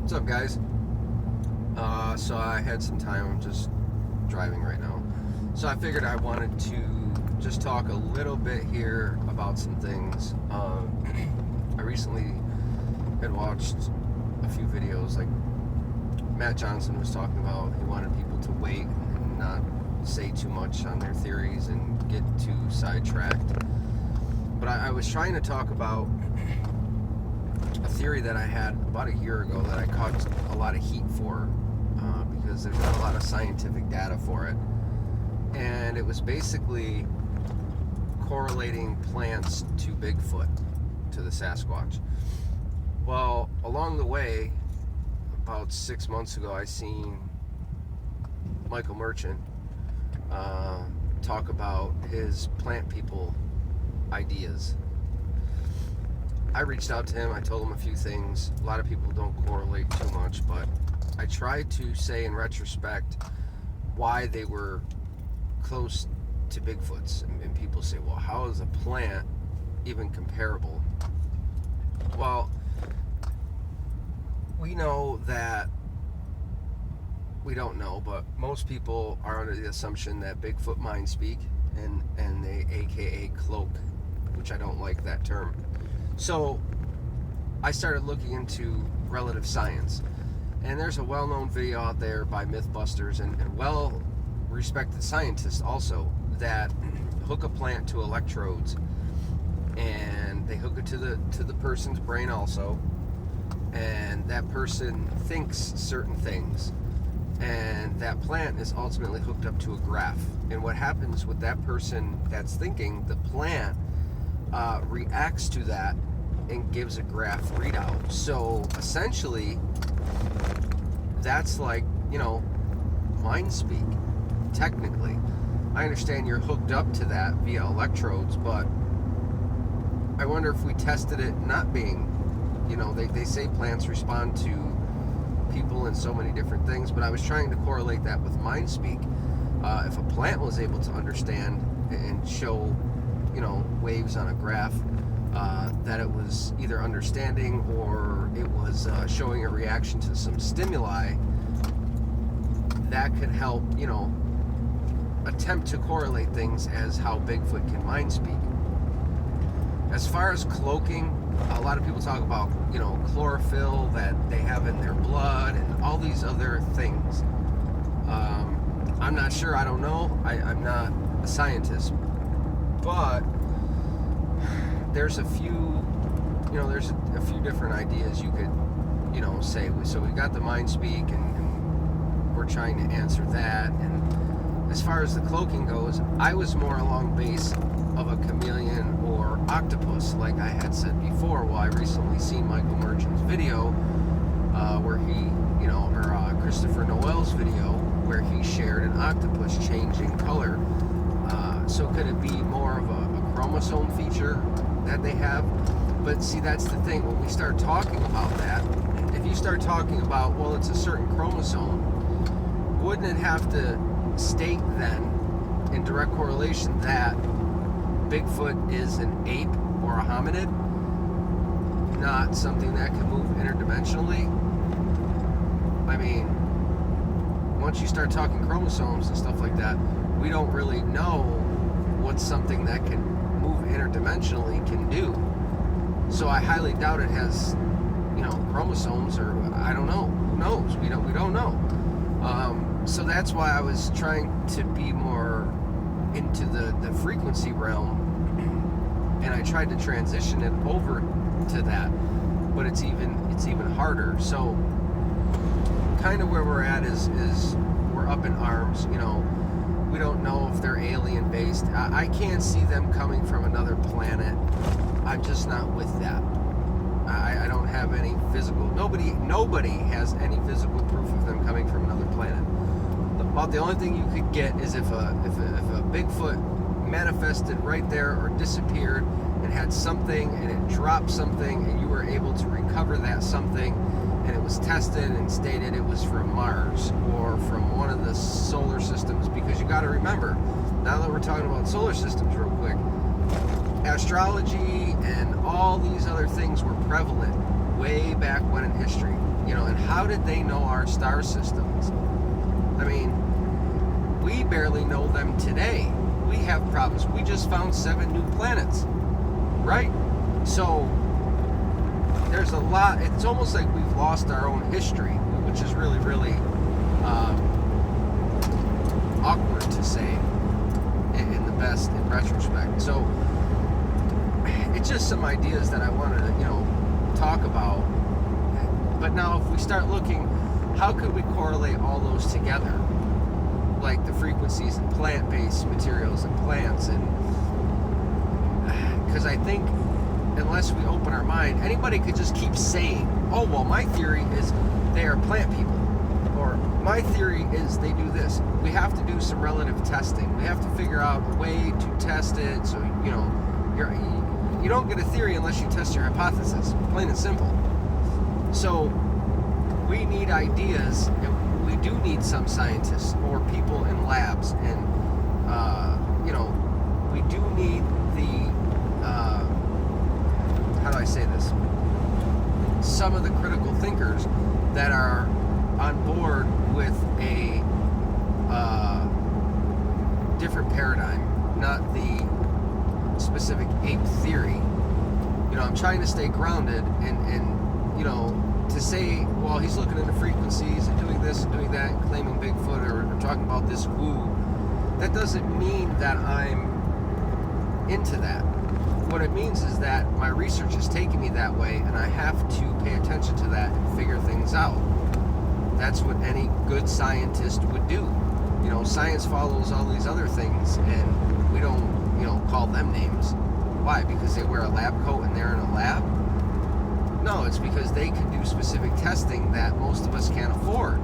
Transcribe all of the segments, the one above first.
What's up, guys? So I had some time. I'm just driving right now. So I figured I wanted to just talk a little bit here about some things. I recently had watched a few videos, like Matt Johnson was talking about. He wanted people to wait and not say too much on their theories and get too sidetracked. But I was trying to talk about a theory that I had about a year ago that I caught a lot of heat for because there's not a lot of scientific data for it. And it was basically correlating plants to Bigfoot, to the Sasquatch. Well, along the way, about 6 months ago, I seen Michael Merchant talk about his plant people ideas. I reached out to him. I told him a few things. A lot of people don't correlate too much, but I tried to say in retrospect why they were close to Bigfoots. And people say, well, how is a plant even comparable? Well, we know that, we don't know, but most people are under the assumption that Bigfoot mind speak and they AKA cloak, which I don't like that term. So I started looking into relative science, and there's a well-known video out there by Mythbusters and well-respected scientists also that hook a plant to electrodes, and they hook it to the person's brain also, and that person thinks certain things, and that plant is ultimately hooked up to a graph. And what happens with that person that's thinking, the plant reacts to that and gives a graph readout. So essentially, that's like, mind speak, technically. I understand you're hooked up to that via electrodes, but I wonder if we tested it not being, they say plants respond to people in so many different things, but I was trying to correlate that with mind speak. If a plant was able to understand and show, waves on a graph, that it was either understanding or it was showing a reaction to some stimuli, that could help, attempt to correlate things as how Bigfoot can mind speak. As far as cloaking, a lot of people talk about, chlorophyll that they have in their blood and all these other things. I'm not sure, I don't know, I'm not a scientist, but there's a few different ideas you could, say. So we got the mind speak, and we're trying to answer that. And as far as the cloaking goes, I was more along base of a chameleon or octopus, like I had said before. Well, I recently seen Michael Merchant's video, where he, or Christopher Noel's video, where he shared an octopus changing color. So could it be more of a chromosome feature that they have? But see, that's the thing. When we start talking about that, if you start talking about, well, it's a certain chromosome, wouldn't it have to state then, in direct correlation, that Bigfoot is an ape or a hominid, not something that can move interdimensionally? I mean, once you start talking chromosomes and stuff like that, we don't really know what something that can move interdimensionally can do. So I highly doubt it has, chromosomes, or I don't know. Who knows? We don't know. So that's why I was trying to be more into the frequency realm, and I tried to transition it over to that, but it's even harder. So kind of where we're at is we're up in arms. We don't know if they're alien based. I can't see them coming from another planet. I'm just not with that. I don't have any physical, nobody has any physical proof of them coming from another planet. About the only thing you could get is if a Bigfoot manifested right there or disappeared and had something, and it dropped something, and you were able to recover that something, and it was tested and stated it was from Mars or from one of the solar systems. Because you got to remember, now that we're talking about solar systems real quick, astrology and all these other things were prevalent way back when in history. And how did they know our star systems? I mean, we barely know them today. We have problems. We just found 7 new planets, right? So there's a lot. It's almost like we've lost our own history, which is really, really awkward to say in the best in retrospect. So it's just some ideas that I wanted to, talk about. But now if we start looking, how could we correlate all those together? Like the frequencies in plant-based materials and plants, and because I think unless we open our mind, anybody could just keep saying, oh, well, my theory is they are plant people, or my theory is they do this. We have to do some relative testing. We have to figure out a way to test it, so you don't get a theory unless you test your hypothesis, plain and simple. So we need ideas, and we do need some scientists or people in labs, and we do need the how do I say this? Some of the critical thinkers that are on board with a different paradigm, not the specific ape theory. I'm trying to stay grounded, and to say, well, he's looking into frequencies and doing this and doing that and claiming Bigfoot or talking about this woo, that doesn't mean that I'm into that. What it means is that my research is taking me that way, and I have to pay attention to that and figure things out. That's what any good scientist would do. Science follows all these other things, and we don't, call them names. Why? Because they wear a lab coat and they're in a lab? No, it's because they can do specific testing that most of us can't afford.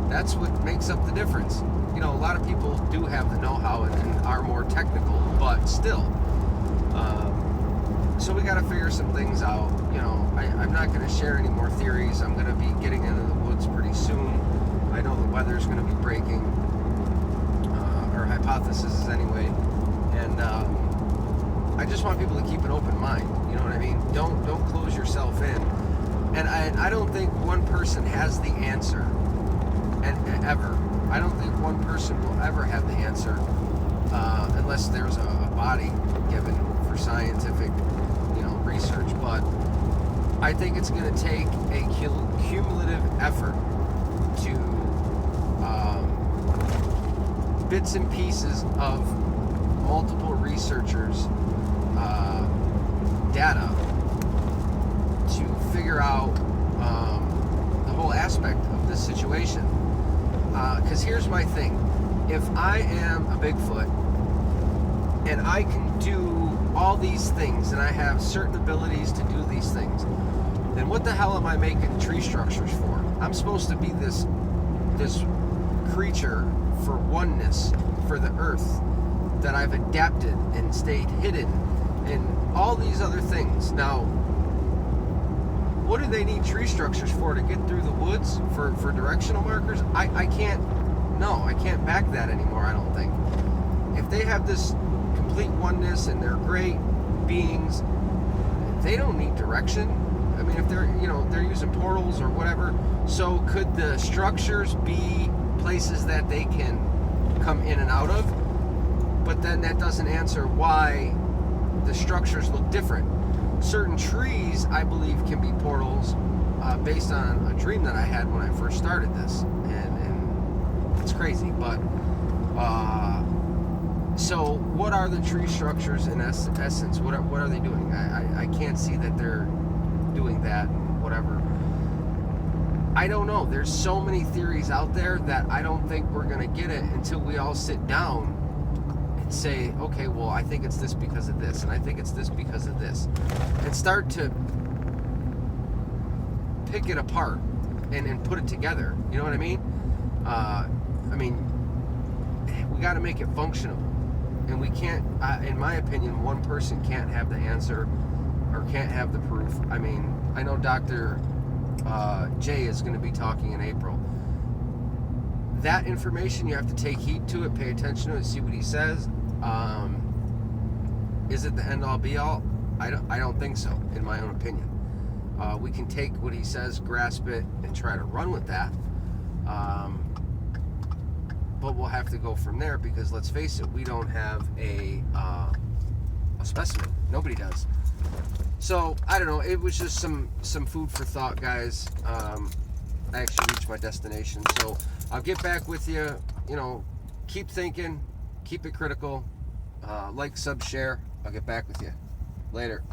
That's what makes up the difference. A lot of people do have the know-how and are more technical, but still. So we got to figure some things out. I'm not going to share any more theories. I'm going to be getting into the woods pretty soon. I know the weather's going to be breaking, or hypotheses anyway. And I just want people to keep an open mind. You know what I mean? Don't close yourself in. And I don't think one person has the answer, and ever. I don't think one person will ever have the answer unless there's a body given for scientific, research. But I think it's going to take a cumulative effort to bits and pieces of multiple researchers' data to figure out the whole aspect of this situation. Because here's my thing. If I am a Bigfoot and I can do all these things and I have certain abilities to do these things, then what the hell am I making tree structures for? I'm supposed to be this creature for oneness, for the earth, that I've adapted and stayed hidden, and all these other things. Now, what do they need tree structures for? To get through the woods? For directional markers? I can't back that anymore, I don't think. If they have this complete oneness and they're great beings, they don't need direction. I mean, if they're using portals or whatever. So could the structures be places that they can come in and out of? But then that doesn't answer why the structures look different. Certain trees, I believe, can be portals based on a dream that I had when I first started this, and it's crazy. But so what are the tree structures in essence? What are they doing? I can't see that they're doing that. Whatever. I don't know. There's so many theories out there that I don't think we're gonna get it until we all sit down and say, okay, well, I think it's this because of this, and I think it's this because of this, and start to pick it apart and put it together. You know what I mean? We got to make it functional, and we can't. In my opinion, one person can't have the answer or can't have the proof. I mean, I know Dr. Jay is going to be talking in April. That information, you have to take heed to it, pay attention to it, see what he says. Is it the end all be all? I don't think so, in my own opinion. We can take what he says, grasp it, and try to run with that. But we'll have to go from there, because let's face it, we don't have a specimen. Nobody does. So I don't know. It was just some food for thought, guys. I actually reached my destination, so I'll get back with you. You know, keep thinking, keep it critical. Like, sub, share. I'll get back with you later.